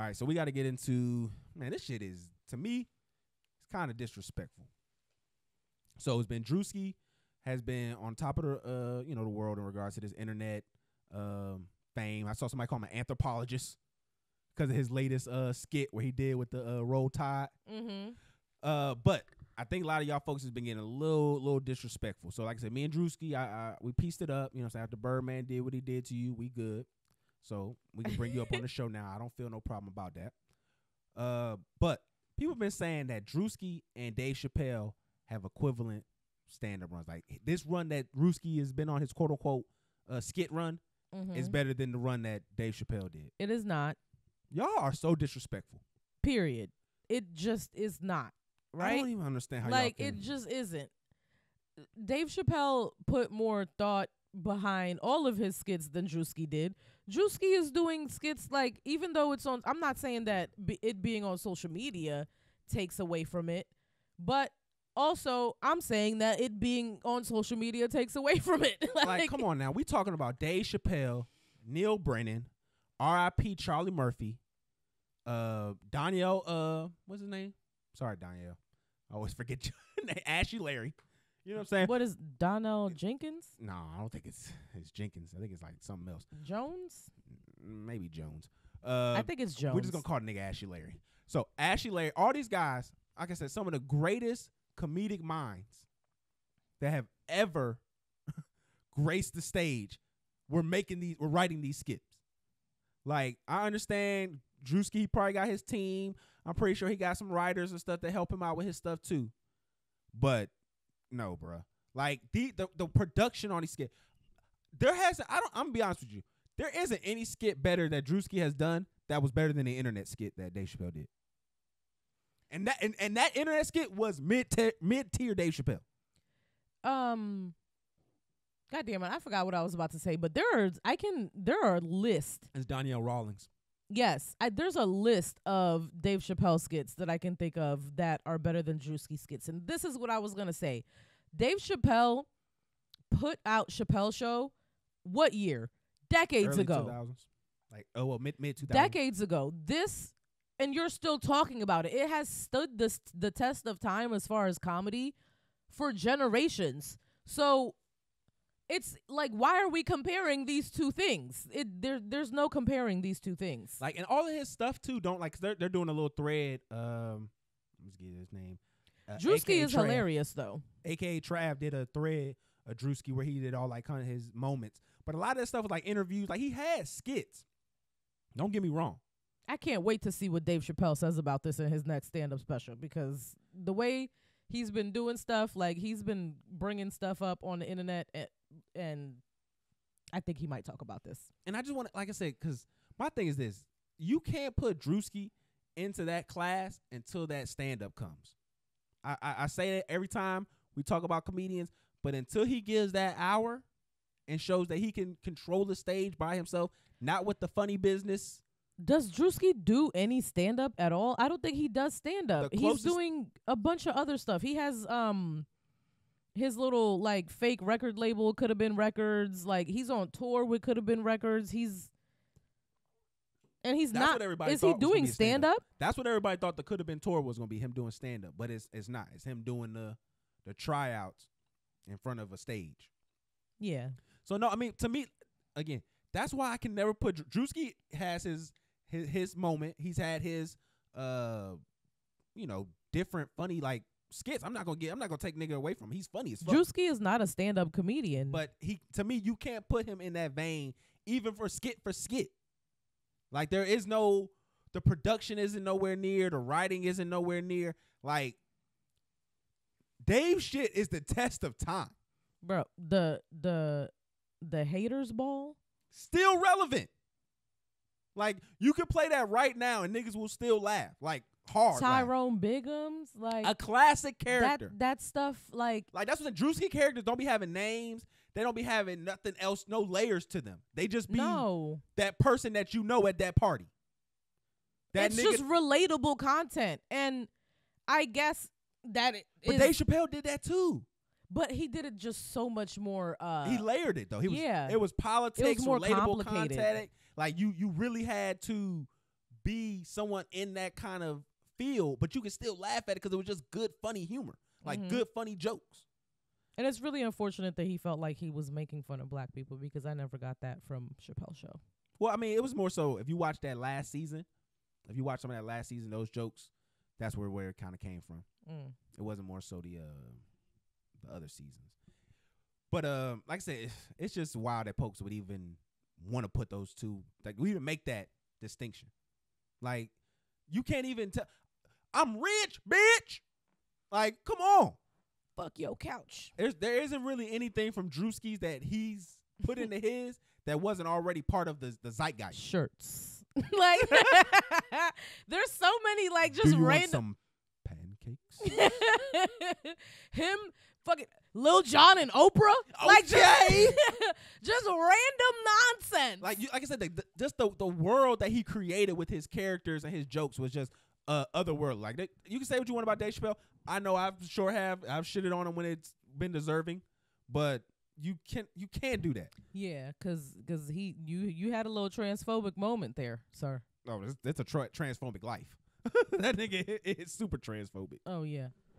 All right, so we got to get into, man, this shit is, to me, it's kind of disrespectful. So it's been Druski has been on top of the, the world in regards to this internet fame. I saw somebody call him an anthropologist because of his latest skit where he did with the Roll Tide. Mm-hmm. But I think a lot of y'all folks has been getting a little disrespectful. So like I said, me and Druski, we pieced it up. You know what I'm saying? After Birdman did what he did to you, we good. So we can bring you up on the show now. I don't feel no problem about that. But people have been saying that Druski and Dave Chapelle have equivalent stand-up runs. Like this run that Druski has been on, his quote-unquote skit run, is better than the run that Dave Chapelle did. It is not. Y'all are so disrespectful. Period. It just is not. Right? I don't even understand how like y'all can. It just isn't. Dave Chapelle put more thought behind all of his skits than Druski did. Druski is doing skits like, even though it's on, I'm not saying that it being on social media takes away from it, but also I'm saying that it being on social media takes away from it. Like, come on now. We talking about Dave Chapelle, Neil Brennan, R.I.P. Charlie Murphy, Danielle, what's his name? Sorry, Danielle. I always forget your name. Ashley Larry. You know what I'm saying? What is Donnell Jenkins? No, I don't think it's Jenkins. I think it's like something else. Jones? Maybe Jones. I think it's Jones. We're just going to call the nigga Ashley Larry. So, Ashley Larry, all these guys, like I said, some of the greatest comedic minds that have ever graced the stage were writing these skits. Like, I understand Druski, he probably got his team. I'm pretty sure he got some writers and stuff to help him out with his stuff too. But no, bruh. Like the production on these skits, I'm gonna be honest with you. There isn't any skit better that Druski has done that was better than the internet skit that Dave Chappelle did. And that internet skit was mid-tier Dave Chappelle. God damn it, I forgot what I was about to say, but there are lists. It's Danielle Rawlings. Yes, there's a list of Dave Chappelle skits that I can think of that are better than Druski skits. And this is what I was going to say. Dave Chappelle put out Chappelle Show what year? Decades Early ago. 2000s. Like, mid-2000s. Decades ago. This, and you're still talking about it. It has stood the test of time as far as comedy for generations. So it's like, why are we comparing these two things? There's no comparing these two things. Like, and all of his stuff too. Don't like, cause they're doing a little thread. Let's get his name. Druski is hilarious though. AKA Trav did a thread of Druski where he did all like kind of his moments. But a lot of that stuff was like interviews. Like he had skits. Don't get me wrong. I can't wait to see what Dave Chappelle says about this in his next stand-up special, because the way he's been doing stuff, like he's been bringing stuff up on the internet, and I think he might talk about this. And I just want to, like I said, because my thing is this. You can't put Druski into that class until that stand-up comes. I say that every time we talk about comedians, but until he gives that hour and shows that he can control the stage by himself, not with the funny business. Does Druski do any stand-up at all? I don't think he does stand-up. He's doing a bunch of other stuff. He has his little like fake record label, Could Have Been Records. Like he's on tour with Could Have Been Records. That's not. Is he doing stand-up? That's what everybody thought the Could Have Been tour was going to be, him doing stand-up. But it's not. It's him doing the tryouts in front of a stage. Yeah. So no, I mean, to me, again, that's why I can never put Druski has his moment. He's had his different funny like skits. I'm not gonna take nigga away from him. He's funny as fuck. Druski is not a stand-up comedian. But to me, you can't put him in that vein, even for skit. Like the production isn't nowhere near, the writing isn't nowhere near. Like Dave's shit is the test of time. Bro, the haters ball still relevant. Like you could play that right now and niggas will still laugh. Like hard. Tyrone Biggums, like a classic character. That stuff, like that's what the Druski characters don't be having names. They don't be having nothing else, no layers to them. They just be that person that you know at that party. It's just relatable content. And I guess that But Dave Chappelle did that too. But he did it just so much more. He layered it though. It was politics, it was more relatable complicated. content. Like you really had to be someone in that kind of field, but you can still laugh at it because it was just good, funny humor, like good, funny jokes. And it's really unfortunate that he felt like he was making fun of black people, because I never got that from Chappelle's show. Well, I mean, it was more so if you watch that last season, some of that last season, those jokes, that's where it kind of came from. It wasn't more so the other seasons. But like I said, it's just wild that Pokes would even want to put those two, like, we even make that distinction. Like, you can't even tell, I'm rich, bitch. Like, come on. Fuck your couch. There isn't really anything from Druski's that he's put into his that wasn't already part of the zeitgeist. Shirts. Like, there's so many, like, just random. Want some pancakes? Him, fucking Lil Jon and Oprah. Okay. Like, just random nonsense. Like I said, just the world that he created with his characters and his jokes was just otherworldly. Like, you can say what you want about Dave Chapelle. I know I've shitted on him when it's been deserving, but you can't do that. Yeah, cause you had a little transphobic moment there, sir. Oh, it's a transphobic life. That nigga is super transphobic. Oh yeah.